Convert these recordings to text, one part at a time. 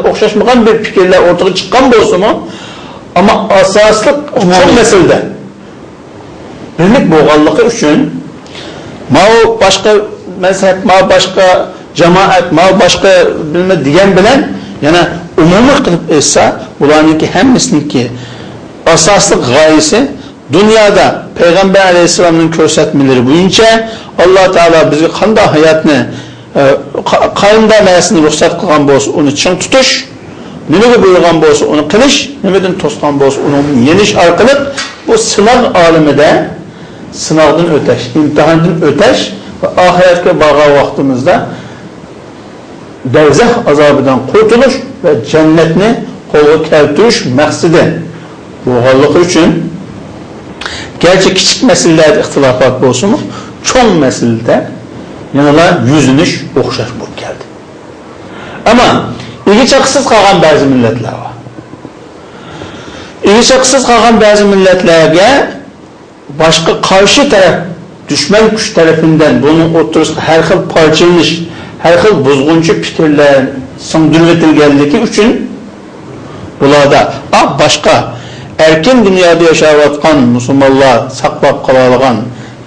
o'xshashmagan bir fikrlar o'rtaga chiqqan bo'lsa-mu, ammo asosli umumiy masalada birlik bo'lganligi uchun mau boshqa mazhab, mau boshqa jamoat, mau boshqa bilma degan bilan yana umumiy qilib esa ularningki hammasiniki asosli g'oyasi dunyoda Payg'ambar alayhisolamning ko'rsatmalari bo'yicha Alloh taolo bizga qanday hayotni qanday narsani ruxsat qilgan bo'lsa uni ching tutish, nimaga buyurgan bo'lsa uni qilish, nimadan to'sgan bo'lsa uni yenish orqali bu sinov olamida sinovdan o'tash, imtihondan o'tash va oxiratga borgan vaqtimizda do'zax azobidan qutulish va jannatni qo'lga keltirish maqsadi bo'lganligi uchun gerçi kichik masalalarda ixtilofot bo'lsa-mu, cho'ng masalada yanalar yuzinish o'xshash bo'lib keldi. Ammo igichaqsiz qolgan ba'zi millatlar bor. Igichaqsiz qolgan ba'zi millatlarga boshqa qarshi taraf, dushman kuch tarafidan buni o'tirishga har xil parchalanish, har xil buzg'unchi fikrlar singdirib o'tilganligi uchun bularda boshqa erkin dunyoda yashayotgan musulmonlar saqlab qoladigan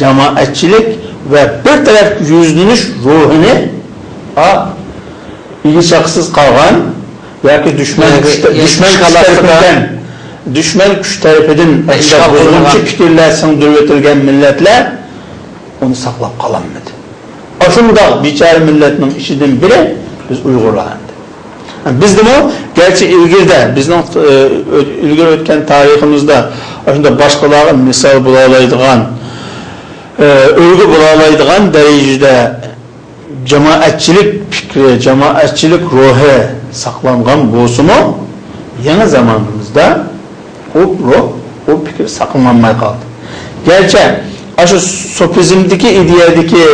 jamoatchilik ve bir taraf yüzleniş ruhunu igichaqsiz qolgan yoki düşman kuch tarafidan buzg'unchi fikrlar singdirib o'tilgan millatlar uni saqlab qololmadi. Shundoq bechora millatning ichidan biri biz Uyg'urlar. Bizdimi gerçi ilgirde bizning ilgari o'tgan tariximizda shunda boshqalarga misol bo'la oladigan ulgu bo'la oladigan darajada jamoatchilik fikri, jamoatchilik ruhi saqlangan bo'lsa-mu, yangi zamonimizda o fikir saqlanmay qoldi. Gerçi şu sofizmdagi ideyadagi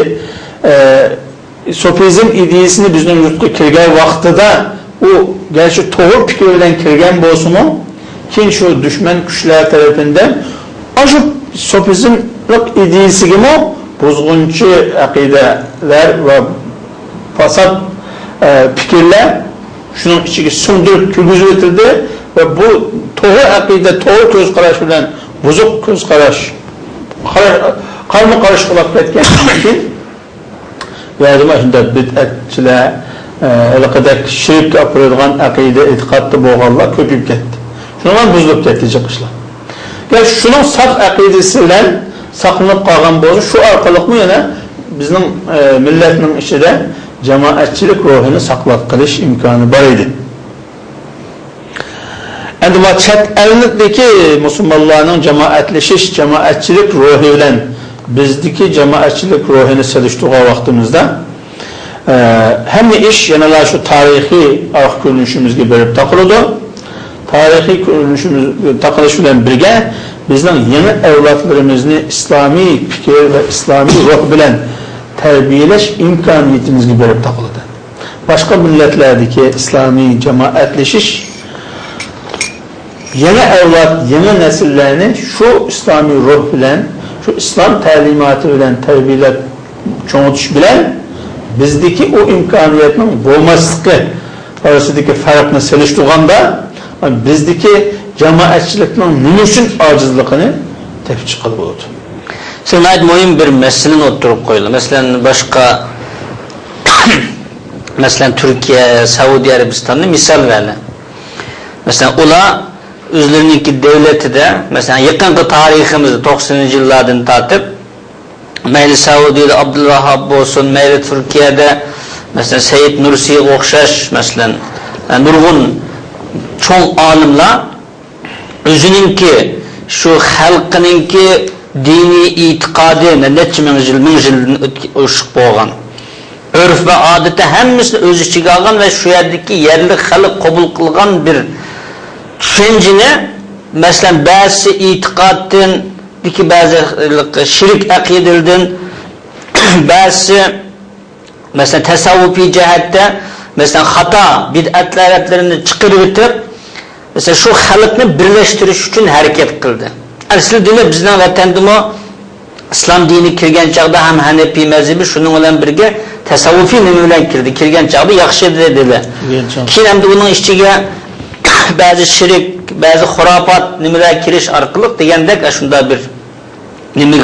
sofizm ideyasini bizning yurtga kirgan vaqtida o gerçi to'g'ri fikr bilan kirgan bo'lsa-mu, keyin shu dushman kuchlar tarafidan shu sofizmlik ideyasiga buzg'unchi aqidalar va fasod fikrlar shuning ichiga singdirib kirgizib o'tildi va bu to'g'ri aqida, to'g'ri ko'z qarash bilan buzuq ko'z qarash qarama-qarshi qilib ketgan uchun ya'ni shunda bid'atchilar alaqadar shirk apiradigan aqida e'tiqodda bo'lganlar ko'payib ketdi. Shundan buzilib ketdi chiqishlar. Yani şunun saf aqidasi bilan saqlanib qolgan bo'lsa, shu orqali yana bizning millatning ichida jamoatchilik ruhini saqlab qolish imkoni bor edi. Endi bu chet ellikdagi musulmonlarning jamoatlashish, jamoatchilik ruhi bilan bizdagi jamoatchilik ruhini solishtirgan vaqtimizda hamma ish yana shu tarixiy arx ko'rinishimizga berib taqiladi. Tarixiy ko'rinishimiz taqilish bilan birga bizning yangi avlodlarimizni islomiy fikr va islomiy ruh bilan tarbiyalash imkoniyatimizga berib taqiladi. Boshqa millatlardagi islomiy jamoatlashish yangi avlod, yangi nasllarni shu islomiy ruh bilan, shu islom ta'limoti bilan tarbiyalab cho'ngitish bilan bizdeki o imkoniyatning bo'lmasligi orasidagi farqni solishtirganda bizdeki jamoatchilikning nima uchun ojizligini tepib chiqib bo'ladi. Sen muhim bir meseleni oturup koydu. Mesela Türkiye, Saudi Arabistan'da misal verdi. Mesela ola özlerinki devleti de mesela yakın tarihimizde 90. yıllardan tatip meyli Saudi'de Abdülvahhab olsun, meyli Türkiye'de mesela Seyyid Nursi'ye okşaş mesela nurgun çoğun alimler özününki şu halkınınki dini itikadı neçe min yıldan uşuk boğan örf ve adete hemmisini öz içine algan ve şu yerdeki yerli halk kabul kılgan bir düşünceni mesela bazı itikadın ki bazı şirk akidelden bazı mesela tasavvufi cihette mesela hata bid'atlerini çıkarıp mesela şu halkını birleştiriş için hareket kıldı. Aslında bizden vatandımı İslam dini kirgen çağda hem Hanefi mezhebi şunun bilan birge tasavvufi nima bilan kirdi. Kirgen çağda yaxshi dedilar. Keyin hamda uning ichiga ba'zi shirik, ba'zi xurofat nimalar kirish orqali degandek shunda bir nima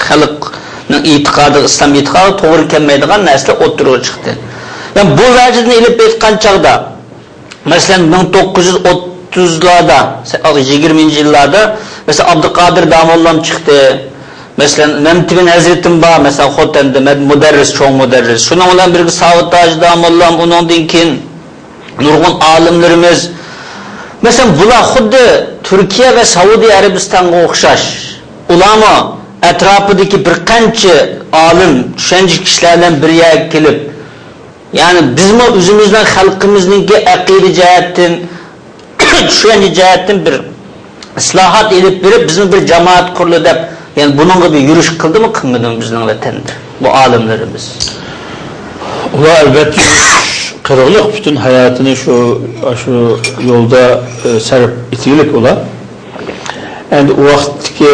xalqning e'tiqodi, islom e'tiqodi to'g'ri kelmaydigan narsa o'tirib chiqdi. Yani bu vacibini ilip etken çağda, mesela 1930'larda, 20. yıllarda, mesela Abdülkadir Damollam çıktı, mesela Memtibin Hazretim var, mesela Xoten'de müderris, çok müderris. Şuna olan bir Savutaj Damollam, onun dinkin, nurgun alimlerimiz. Mesela bular xuddi Türkiye ve Saudi Arabistan'a okşaş. Ulama etrafındaki bir qancha alim, düşünce kişilerden bir yere gelip, yani bizim özümüzden halkımızdaki akide cihetten, düşünce cihetten bir islahat edip verip bizim bir cemaat kurulu dep, yani bunun gibi yürüyüş kıldı mı kılmadı mı bizim vatanda bu alimlerimiz? Ular elbette kırılık bütün hayatını şu yolda sarıp itilip ular. Yani o vakitteki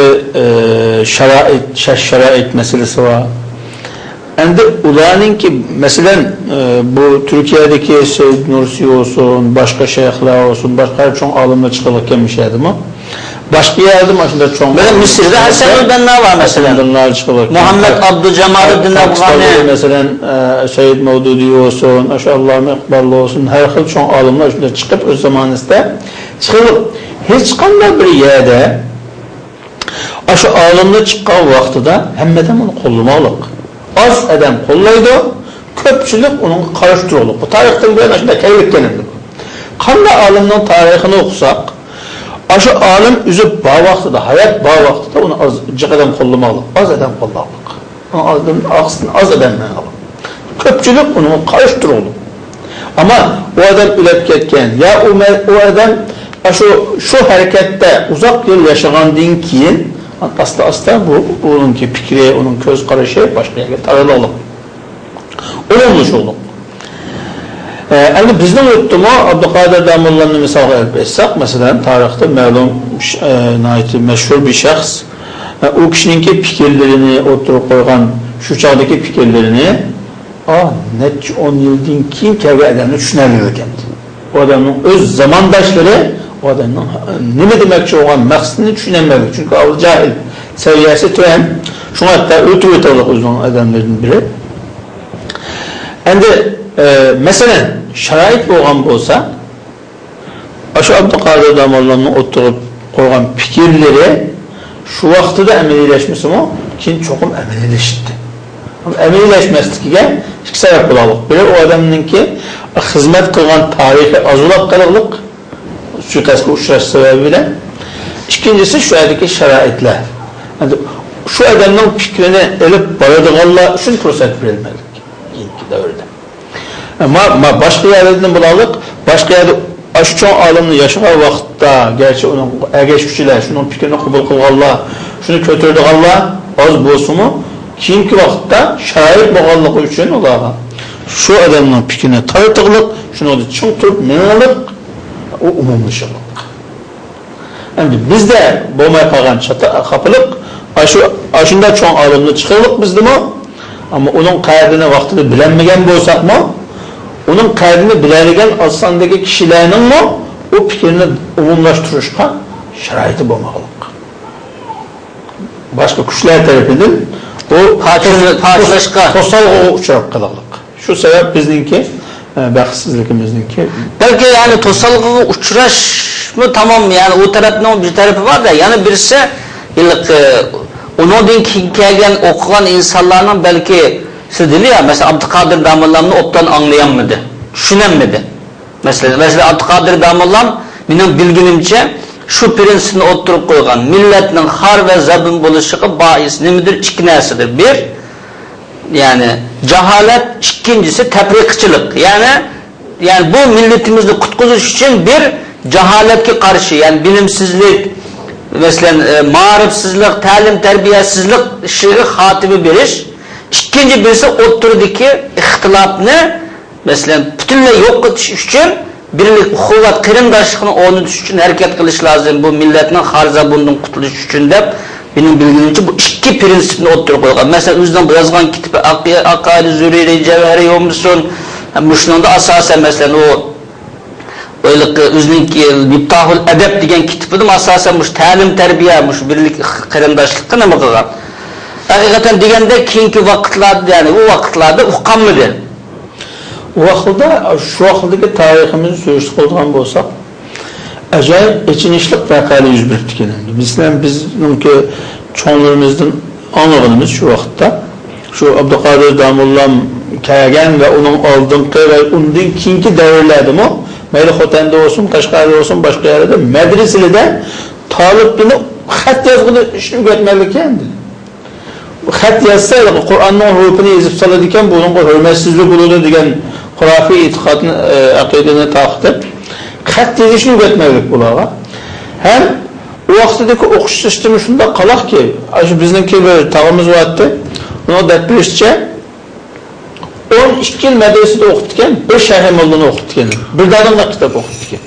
şerait meselesi var. Endi ularninki mesela bu Türkiye'deki Seyyid Nursi olsun, başka şeyhler olsun, başka çok alimler çıkarırken bir şeydi mi? Başka yerde mi aslında çok? Mesela Mısır'da Hasan Benna var mesela. Muhammed Abdülcemal Dinabgani. Mesela Seyyid Mevdudi olsun, Aşağıllah'ın İkballı olsun, her yıl çok alimler aslında çıkıp o zamanında çıkılıp hiç kanlı bir yerde aşı alimler çıkan vaxtıda hemmeden onu kollamalık. Az adam kollaydı, köpçülük onun karıştırılıp. Bu tarihten böyle aslında tehliklenildi. Kanlı alimden tarihini okusak, aşı alim üzüp bağ vaxtıda, hayat bağ vaxtıda onu azıcık adam kollamalık. Az adam kollamalık. Az adamdan alıp. Köpçülük onu karıştırılıp. Ama o adam ülep ketken, ya o adam şu harekette uzak yıl yaşayan din kiyin, asla onunki fikri, onun göz karışı başka yere tarılalım. Olumluş olun. Yani bizden yurttumu Abdülkadir Damolla'nın misal etsek, mesela tarihte malum meşhur bir şahs, o kişininki fikirlerini oturup koygan şu çağdaki fikirlerini net 10 yıldan keyin kelge adamını düşünemiyor kendi. O adamın öz zamandaşları o adamın ne demekçi olan maksını düşünemiyor. Çünkü o cahil seviyesi tüyen. Şuna hatta ötü olarak uzun adamların biri. Endi mesela şerait olan olsa Aşı Abdülkadir Damolla'nın oturup koygan fikirleri şu vakti de emelileşmesi mi? Keyin çokum emelileşti. Emelileşmesliğe iki sebep bulalım. Biri o adamınki hizmet kılgan tarihi azulap kalıqlık suikastga uçraş sebebiyle. İkincisi şu adaki şeraitler. Yani şu adamın fikrini elip baradıqalla şunu fırsat verilmeli. İlk devirde. Ama başka yerlerden bulalım. Başka yerde aşı çoğun alimni yaşayan vaxtda gerçi onun ergeç kişiler şunun fikrini kubul kılğalla şunu kötürdüğalla az bolsumu keyinki vaxtda şerait boğanlığı üçün olağa şu adamın fikrini tartıqlıq şunu çıngtırıp menalik o umumlaşılıq. Yani bizde bolmay qalğan kapılıq aşında çoğun alimni çıqırlıq bizde mi? Ama onun qaydını vaxtını bilenmegen bolsak mı? Onun kaydını bileligen aslandaki kişilerinin mi o fikrini umumlaştırışka şeraiti bulmalık. Başka kuşlar tarafından o sosyal uçarak kalıqlık. Şu sebep bizninki, baxsizlikimizdeki. Belki yani tosalgı uçuraş mı tamam yani o tarafından bir tarafı var da yani birisi onun dinki kelgen okuyan insanların belki siz dedi ya mesela Abdülkadir Damolla'nı optan anlayanmadı, düşünemedi. Mesela Abdülkadir Damollam benim bilginimce şu prensipini oturup koygan milletinin har ve zabın buluşuğu bahis nedir? İki nersidir. Bir, yani cehalet, ikincisi teprikçilik. Yani bu milletimizi kutkuzuş için bir cehaletki karşı yani bilimsizlik, mesela marifsizlik, talim terbiyesizlik şeyi hatibi bir iş. İkinci birisi oturdaki ihtilafını mesela bütünle yok etiş için birlik, kuvvet, kırımdaşlığını onu düş için hareket kılış lazım bu milletin harza bundan kurtuluş için de benim bilgimce bu iki ikki prinsipni o'ttirib qo'ygan. Masalan, o'zining yozgan kitobi Aqaid Zuriri Javhari Yomsun, shuningda asosan masalan o o'zining Miftahul Adab degan kitobida asosan mush ta'lim tarbiya, mush birlik qarindoshlikqa nima qilgan. Haqiqatan deganda keyingi vaqtlarda, ya'ni u vaqtlarda uqqanmidi. O vaqtda shu vaqtdagi tariximizni so'zlab qolgan bo'lsak, ajoyib echinishlik voqealar yuz berdi ekan. Bizningki cho'nglarimizdan anlaganimiz shu vaqtda shu Abduqodir Damullam kelgan va uning oldingi va undan keyingi davrlardami, mayli Xotanda bo'lsin, Qashqarda bo'lsin, boshqa yerlarda madrasalarda talibni xat yozg'ini ishni o'rgatmaylik endi. Xat yazsa, Qur'onning hurufini yozib soladi ekan, buning hurmatsizlik bo'ladi degan xurafiy e'tiqodni, aqidani taqib xat yozishni o'rgatmaylik bularga. Ham o vaqtdagi o'qish sistemi shunda qalaqki, shu bizningki bir tog'imiz bo'lardi. Uni da'vatcha 12 yil madrasada o'qitgan, bir shahar mollani o'qitgan, bir dadamda kitob o'qitgan.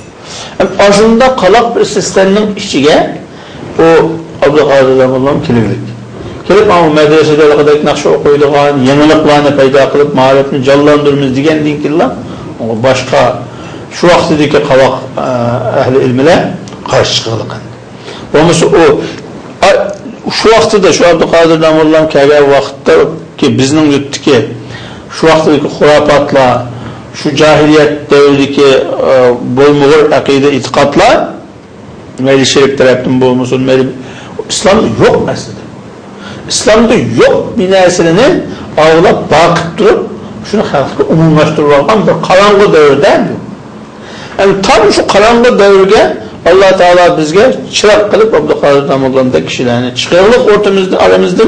Ham shunda qalaq bir sistemning ichiga o Abduqodir Damullam kelib madrasalarda naqsha o'qiydigan, yangiliklarni paydo qilib, ma'rifni jonlantiramiz degandan keyin boshqa shu vaqtdagi qalaq ahli ilmlar qarshi chiqilgan. Bo'lmasa o shu vaqtda shu Abduqodir Damullam kelgan vaqtda ki bizning yurtdagi shu vaqtdagi xurofotlar, shu jahiliyat davridagi bo'lmag'ur aqida e'tiqodlar, mayli shirk tarafdan bo'lmasin, mayli islomda yo'q aslida. İslamda yo'q bir narsani avlab baqib turib, shuni xalqqa umumlashtirib olgan bir qarang'u davrda bu. Yani tam şu qarang'u davrga Allah Teala bizga chiroq qilib Abduqodir Damullamdagi kishilarni chiqarib o'rtamizda aramizda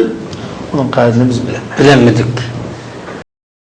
uning qadrini biz bilamiz. Bilemedik.